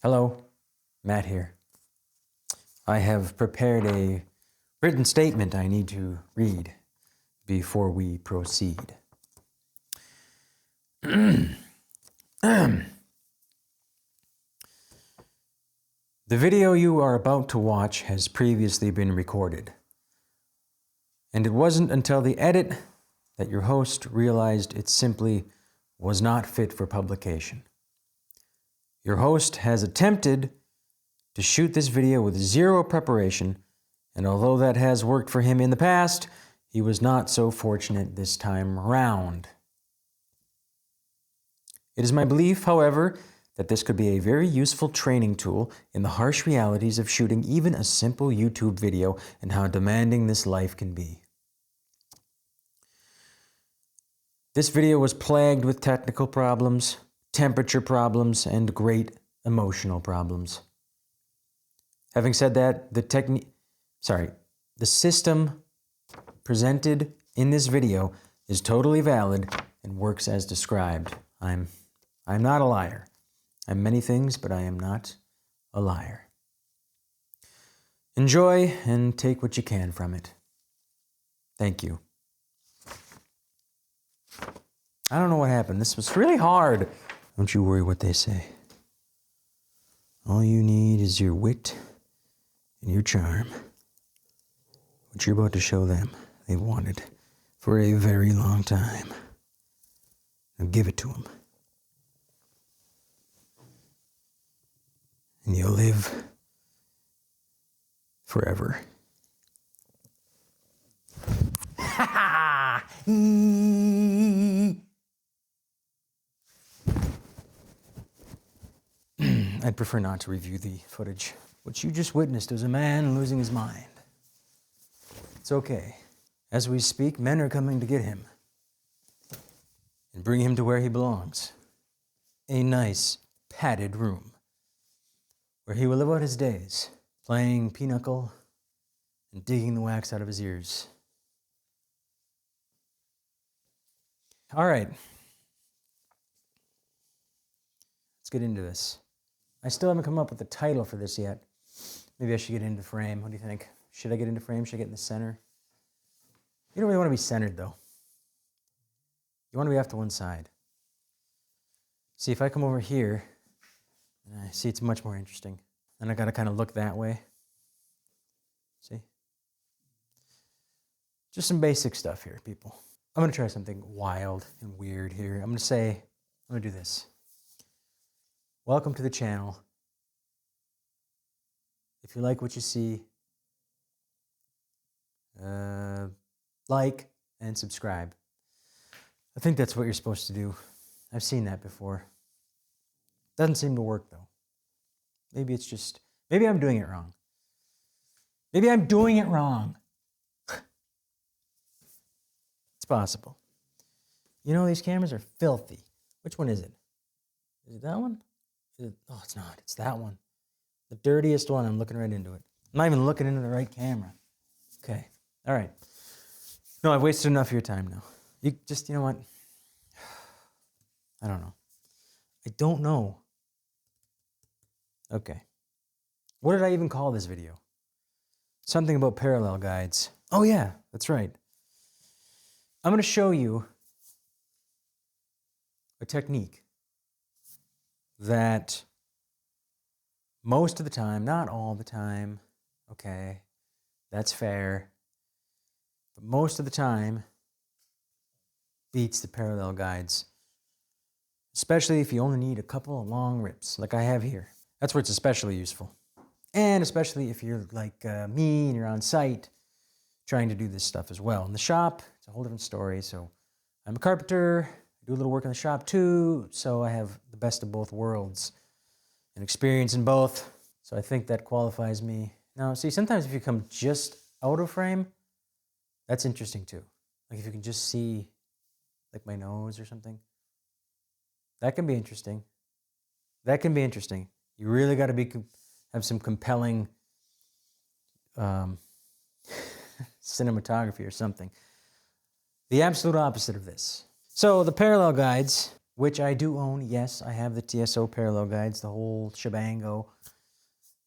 Hello, Matt here. I have prepared a written statement I need to read before we proceed. The video you are about to watch has previously been recorded, and it wasn't until the edit that your host realized it simply was not fit for publication. Your host has attempted to shoot this video with zero preparation, and although that has worked for him in the past, he was not so fortunate this time around. It is my belief, however, that this could be a very useful training tool in the harsh realities of shooting even a simple YouTube video and how demanding this life can be. This video was plagued with technical problems, temperature problems, and great emotional problems. Having said that, the system presented in this video is totally valid and works as described. I'm not a liar. I'm many things, but I am not a liar. Enjoy and take what you can from it. Thank you. I don't know what happened. This was really hard. Don't you worry what they say. All you need is your wit and your charm. What you're about to show them, they've wanted for a very long time. Now give it to them. And you'll live forever. Ha ha! I'd prefer not to review the footage. What you just witnessed was a man losing his mind. It's okay. As we speak, men are coming to get him and bring him to where he belongs. A nice, padded room where he will live out his days, playing pinochle and digging the wax out of his ears. All right. Let's get into this. I still haven't come up with a title for this yet. Maybe I should get into frame. What do you think? Should I get into frame? Should I get in the center? You don't really want to be centered, though. You want to be off to one side. See, if I come over here, and I see it's much more interesting. And I got to kind of look that way. See? Just some basic stuff here, people. I'm going to try something wild and weird here. I'm going to do this. Welcome to the channel. If you like what you see, like and subscribe. I think that's what you're supposed to do. I've seen that before. Doesn't seem to work though. Maybe I'm doing it wrong. Maybe I'm doing it wrong. It's possible. You know, these cameras are filthy. Which one is it? Is it that one? Oh, it's not. It's that one. The dirtiest one. I'm looking right into it. I'm not even looking into the right camera. Okay. All right. No, I've wasted enough of your time now. You know what? I don't know. I don't know. Okay. What did I even call this video? Something about parallel guides. Oh yeah, that's right. I'm going to show you a technique that most of the time, not all the time, okay, that's fair, but most of the time beats the parallel guides, especially if you only need a couple of long rips like I have here. That's where it's especially useful. And especially if you're like me and you're on site trying to do this stuff as well. In the shop, it's a whole different story. So I'm a carpenter, I do a little work in the shop too, so I have the best of both worlds and experience in both. So I think that qualifies me. Now, see, sometimes if you come just out of frame, that's interesting too. Like if you can just see like my nose or something, that can be interesting. That can be interesting. You really got to have some compelling cinematography or something. The absolute opposite of this. So the parallel guides, which I do own. Yes, I have the TSO parallel guides, the whole shebango.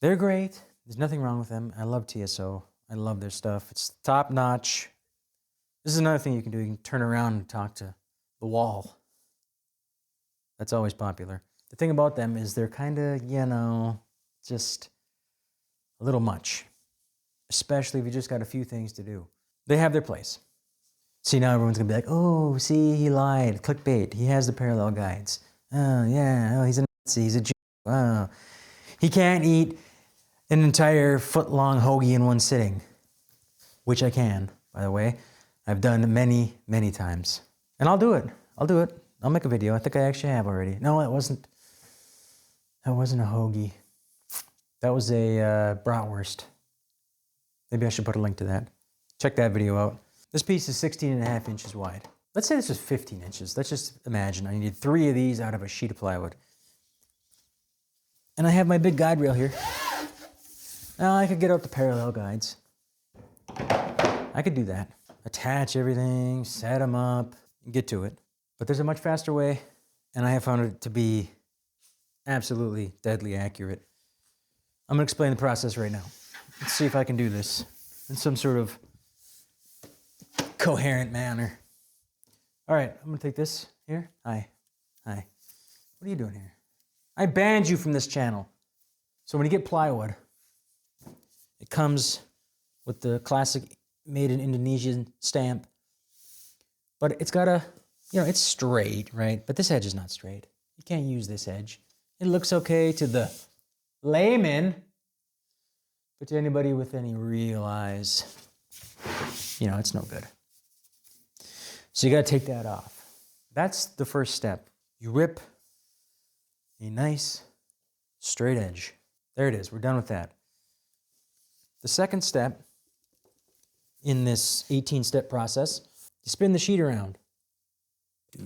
They're great. There's nothing wrong with them. I love TSO. I love their stuff. It's top notch. This is another thing you can do. You can turn around and talk to the wall. That's always popular. The thing about them is they're kind of, just a little much, especially if you just got a few things to do. They have their place. See, now everyone's gonna be like, oh, see, he lied. Clickbait. He has the parallel guides. Oh, yeah. Oh, he's a Nazi. He's a Jew. Oh, he can't eat an entire foot-long hoagie in one sitting, which I can, by the way. I've done many, many times. And I'll do it. I'll make a video. I think I actually have already. No, that wasn't a hoagie. That was a bratwurst. Maybe I should put a link to that. Check that video out. This piece is 16.5 inches wide. Let's say this was 15 inches. Let's just imagine I need 3 of these out of a sheet of plywood. And I have my big guide rail here. Now I could get out the parallel guides. I could do that. Attach everything, set them up, and get to it. But there's a much faster way, and I have found it to be absolutely deadly accurate. I'm gonna explain the process right now. Let's see if I can do this in some sort of coherent manner. All right, I'm gonna take this here. Hi. What are you doing here? I banned you from this channel. So when you get plywood, it comes with the classic made in Indonesian stamp, but it's got it's straight, right? But this edge is not straight. You can't use this edge. It looks okay to the layman, but to anybody with any real eyes, it's no good. So you got to take that off. That's the first step. You rip a nice straight edge. There it is. We're done with that. The second step in this 18-step process, you spin the sheet around. How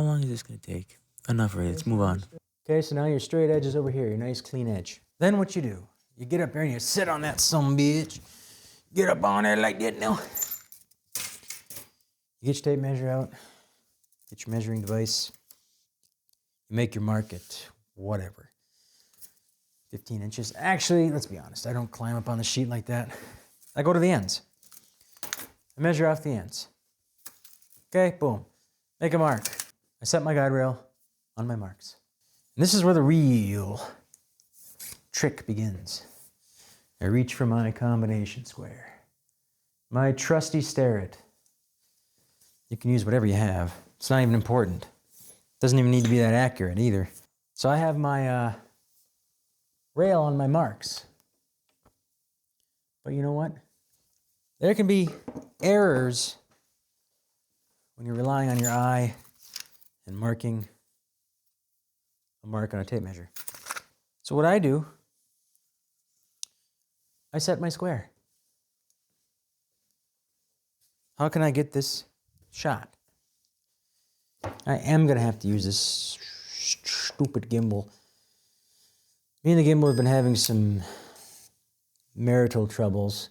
long is this going to take? Enough already. Let's move on. Okay, so now your straight edge is over here, your nice clean edge. Then what you do, you get up here and you sit on that sumbitch. Get up on there like that now. You get your tape measure out, get your measuring device. You make your mark at whatever, 15 inches. Actually, let's be honest, I don't climb up on the sheet like that. I go to the ends. I measure off the ends. Okay, boom. Make a mark. I set my guide rail on my marks. And this is where the real trick begins. I reach for my combination square. My trusty Starrett. You can use whatever you have. It's not even important. Doesn't even need to be that accurate either. So I have my rail on my marks. But you know what? There can be errors when you're relying on your eye and marking a mark on a tape measure. So what I do, I set my square. How can I get this shot? I am going to have to use this stupid gimbal. Me and the gimbal have been having some marital troubles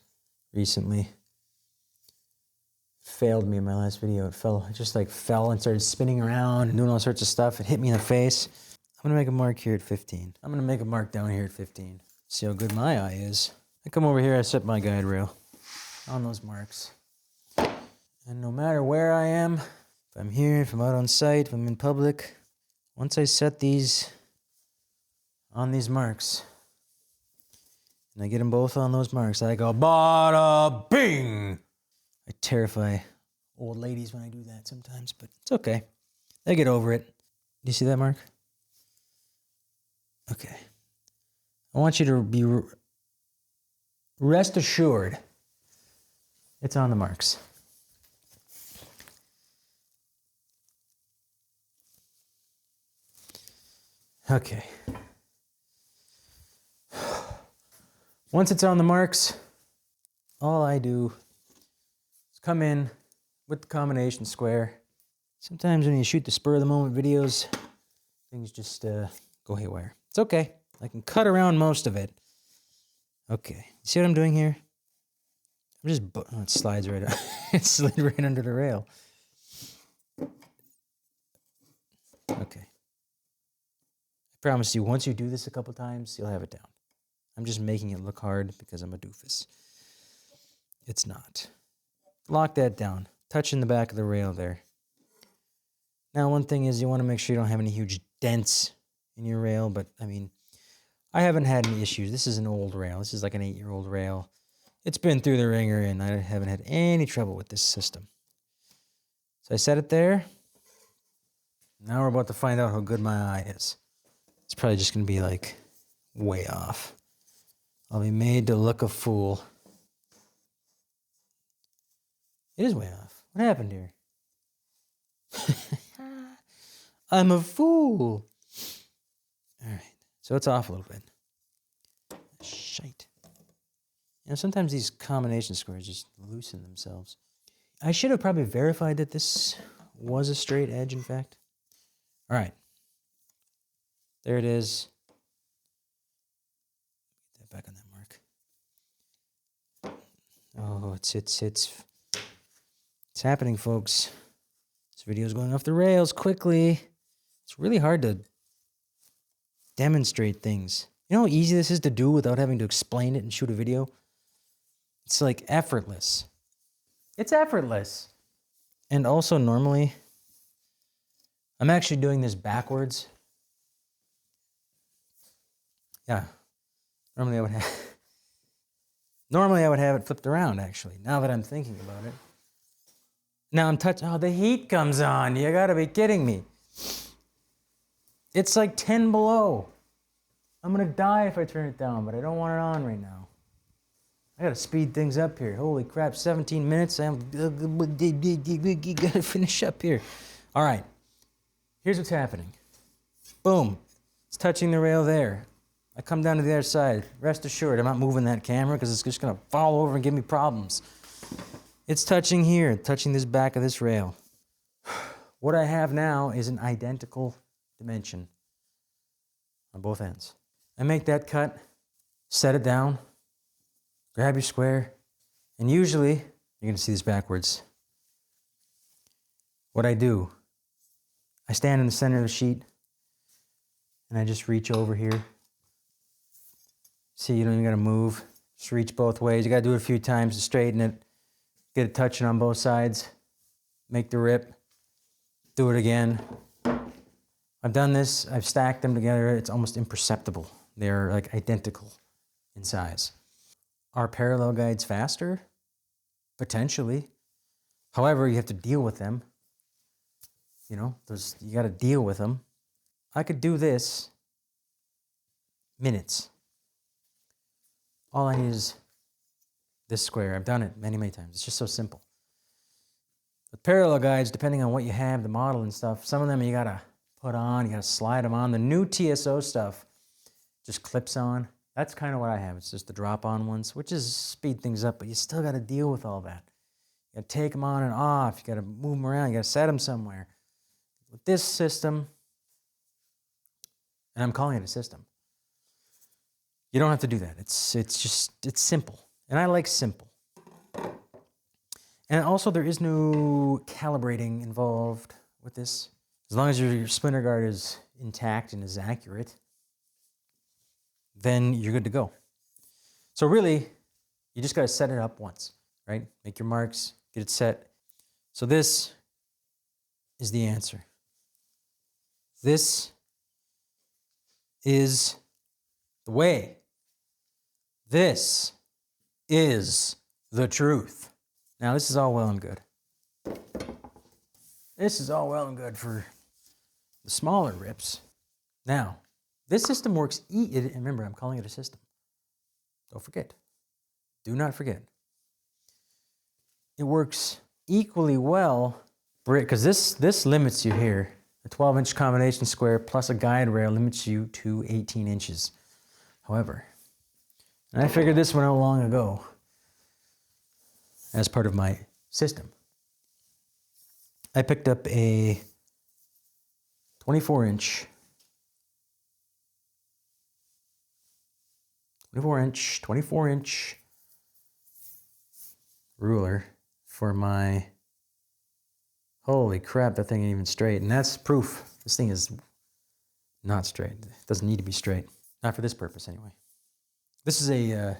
recently. Failed me in my last video. It just fell and started spinning around and doing all sorts of stuff. It hit me in the face. I'm going to make a mark here at 15. I'm going to make a mark down here at 15. See how good my eye is. I come over here, I set my guide rail on those marks. And no matter where I am, if I'm here, if I'm out on site, if I'm in public, once I set these on these marks, and I get them both on those marks, I go, bada bing! I terrify old ladies when I do that sometimes, but it's okay. They get over it. Do you see that mark? Okay. I want you to be rest assured it's on the marks. Okay. Once it's on the marks, all I do is come in with the combination square. Sometimes when you shoot the spur of the moment videos, things just go haywire. It's okay. I can cut around most of it. Okay. See what I'm doing here? I'm just, oh, it slides right up. It slid right under the rail. Okay. I promise you, once you do this a couple times, you'll have it down. I'm just making it look hard because I'm a doofus. It's not. Lock that down. Touching the back of the rail there. Now, one thing is you want to make sure you don't have any huge dents in your rail, but I mean, I haven't had any issues. This is an old rail. This is like an 8-year-old rail. It's been through the ringer, and I haven't had any trouble with this system. So I set it there. Now we're about to find out how good my eye is. It's probably just going to be like way off. I'll be made to look a fool. It is way off. What happened here? I'm a fool. All right. So it's off a little bit. Shite. You know, sometimes these combination squares just loosen themselves. I should have probably verified that this was a straight edge, in fact. All right. There it is. Get that back on that mark. Oh, it's happening, folks. This video is going off the rails quickly. It's really hard to demonstrate things. You know how easy this is to do without having to explain it and shoot a video? It's like effortless. It's effortless. And also normally, I'm actually doing this backwards. Yeah. Normally I would have it flipped around, actually, now that I'm thinking about it. Now I'm touching, oh, the heat comes on. You gotta be kidding me. It's like 10 below. I'm gonna die if I turn it down, but I don't want it on right now. I gotta speed things up here. Holy crap, 17 minutes. I'm gotta finish up here. All right, here's what's happening. Boom, it's touching the rail there. I come down to the other side. Rest assured, I'm not moving that camera because it's just gonna fall over and give me problems. It's touching here, touching this back of this rail. What I have now is an identical dimension on both ends. I make that cut, set it down, grab your square, and usually, you're gonna see this backwards. What I do, I stand in the center of the sheet, and I just reach over here. See, you don't even gotta move. Just reach both ways. You gotta do it a few times to straighten it. Get it touching on both sides. Make the rip. Do it again. I've done this. I've stacked them together. It's almost imperceptible. They're like identical in size. Are parallel guides faster? Potentially. However, you have to deal with them. You know, you got to deal with them. I could do this minutes. All I need is this square. I've done it many, many times. It's just so simple. With parallel guides, depending on what you have, the model and stuff, some of them you got to put on, you got to slide them on. The new TSO stuff just clips on. That's kind of what I have. It's just the drop-on ones, which is speed things up, but you still got to deal with all that. You got to take them on and off. You got to move them around. You got to set them somewhere. With this system, and I'm calling it a system, you don't have to do that. It's simple. And I like simple. And also there is no calibrating involved with this. As long as your splinter guard is intact and is accurate, then you're good to go. So really, you just got to set it up once, right? Make your marks, get it set. So this is the answer. This is the way. This is the truth. Now, this is all well and good. This is all well and good for the smaller rips. Now, this system works, remember, I'm calling it a system. Don't forget. Do not forget. It works equally well, because this limits you here. A 12-inch combination square plus a guide rail limits you to 18 inches. However, and I figured this one out long ago, as part of my system. I picked up a 24 inch ruler for my, holy crap, that thing ain't even straight. And that's proof this thing is not straight. It doesn't need to be straight. Not for this purpose anyway. This is a,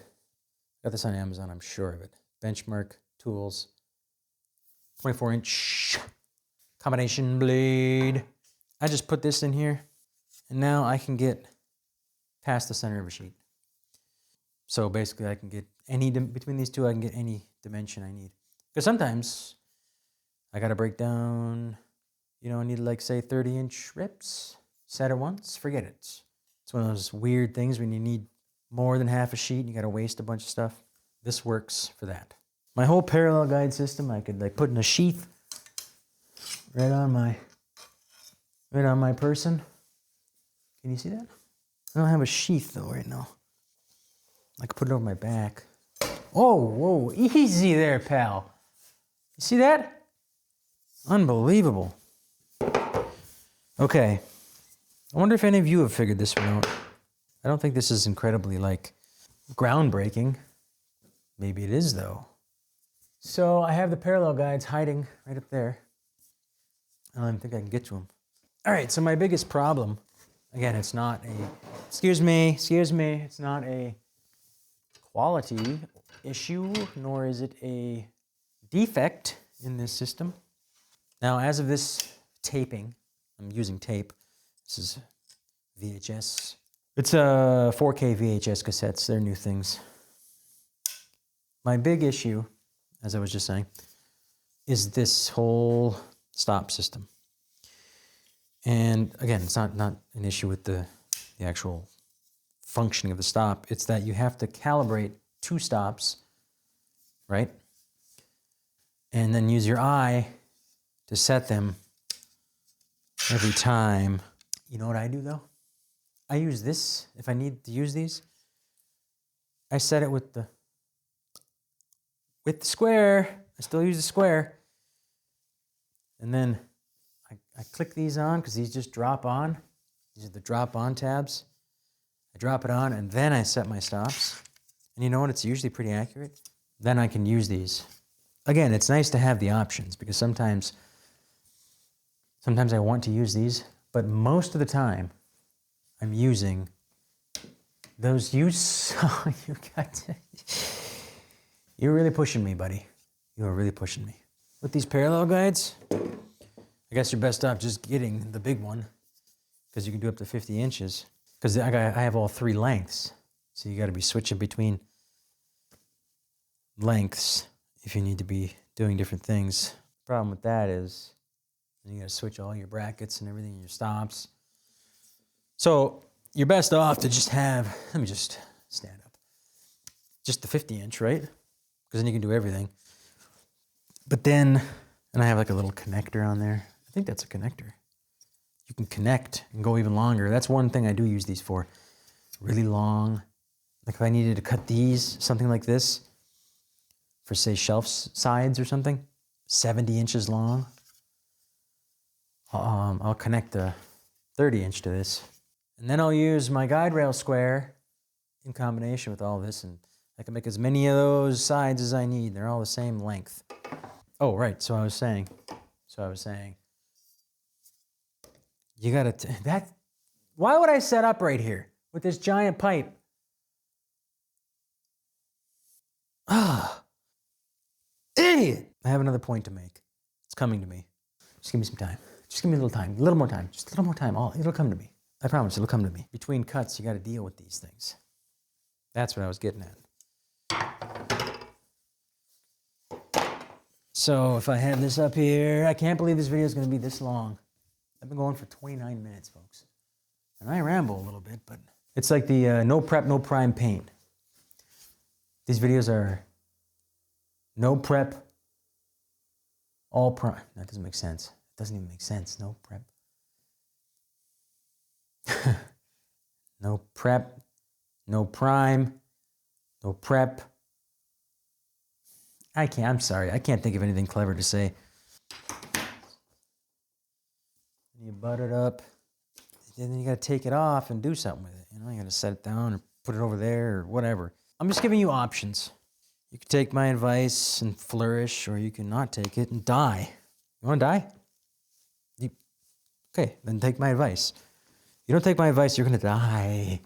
got this on Amazon, I'm sure of it. Benchmark Tools, 24 inch combination blade. I just put this in here and now I can get past the center of a sheet. So basically I can get any, between these two, I can get any dimension I need. Because sometimes I got to break down, you know, I need like say 30-inch rips set at once. Forget it. It's one of those weird things when you need more than half a sheet and you got to waste a bunch of stuff. This works for that. My whole parallel guide system, I could like put in a sheath right on my person. Can you see that? I don't have a sheath though right now. I could put it over my back. Oh, whoa, easy there, pal. You see that? Unbelievable. Okay. I wonder if any of you have figured this one out. I don't think this is incredibly, like, groundbreaking. Maybe it is, though. So I have the parallel guides hiding right up there. I don't even think I can get to them. All right, so my biggest problem, again, it's not a, excuse me, it's not a quality issue, nor is it a defect in this system. Now, as of this taping, I'm using tape. This is VHS. It's a 4K VHS cassettes. They're new things. My big issue, as I was just saying, is this whole stop system. And again, it's not an issue with the actual functioning of the stop. It's that you have to calibrate two stops, right? And then use your eye to set them every time. You know what I do though? I use this, if I need to use these, I set it with the square. I still use the square. And then I click these on because these just drop on. These are the drop on tabs. I drop it on and then I set my stops. And you know what? It's usually pretty accurate. Then I can use these. Again, it's nice to have the options because sometimes I want to use these, but most of the time I'm using those oh, you're really pushing me, buddy. You are really pushing me. With these parallel guides, I guess you're best off just getting the big one because you can do up to 50 inches. Because I have all three lengths. So you got to be switching between lengths if you need to be doing different things. The problem with that is you got to switch all your brackets and everything, your stops. So you're best off to just have, let me just stand up, just the 50-inch, right? Because then you can do everything. But then, and I have like a little connector on there. I think that's a connector. You can connect and go even longer. That's one thing I do use these for. Really long. Like if I needed to cut these, something like this, for say shelf sides or something, 70 inches long. I'll connect the 30-inch to this. And then I'll use my guide rail square in combination with all this, and I can make as many of those sides as I need. They're all the same length. Oh, right, so I was saying, you gotta, why would I set up right here with this giant pipe? Idiot! I have another point to make. It's coming to me. Just give me some time. Just give me a little time, a little more time, just a little more time. It'll come to me. I promise it'll come to me. Between cuts, you gotta deal with these things. That's what I was getting at. So if I have this up here, I can't believe this video is gonna be this long. I've been going for 29 minutes, folks. And I ramble a little bit, but it's like the no prep, no prime paint. These videos are no prep, all prime. That doesn't make sense. It doesn't even make sense. No prep. No prep, no prime, no prep. I'm sorry. I can't think of anything clever to say. You butter it up. And then you got to take it off and do something with it. You know, you got to set it down or put it over there or whatever. I'm just giving you options. You can take my advice and flourish, or you can not take it and die. You want to die? Okay, then take my advice. You don't take my advice, you're going to die.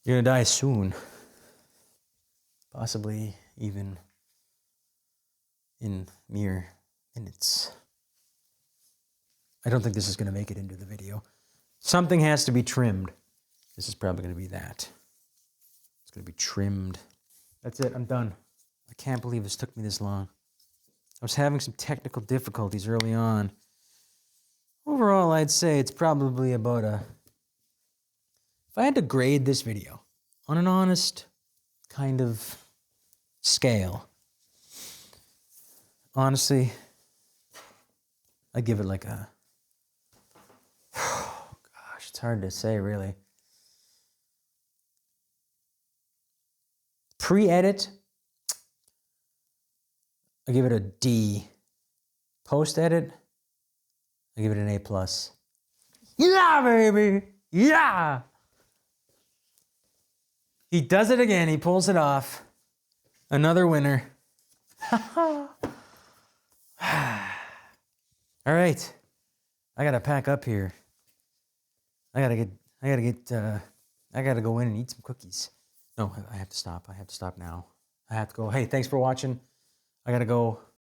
You're going to die soon. Possibly even in mere minutes. I don't think this is going to make it into the video. Something has to be trimmed. This is probably going to be that. It's going to be trimmed. That's it, I'm done. I can't believe this took me this long. I was having some technical difficulties early on. Overall, I'd say it's probably about a... If I had to grade this video on an honest kind of scale, honestly, I'd give it like a... Oh, gosh, it's hard to say, really. Pre-edit, I give it a D. Post-edit, I give it an A+. Yeah, baby! Yeah! He does it again. He pulls it off. Another winner. All right. I gotta pack up here. I gotta go in and eat some cookies. No, I have to stop. I have to stop now. I have to go. Hey, thanks for watching. I gotta go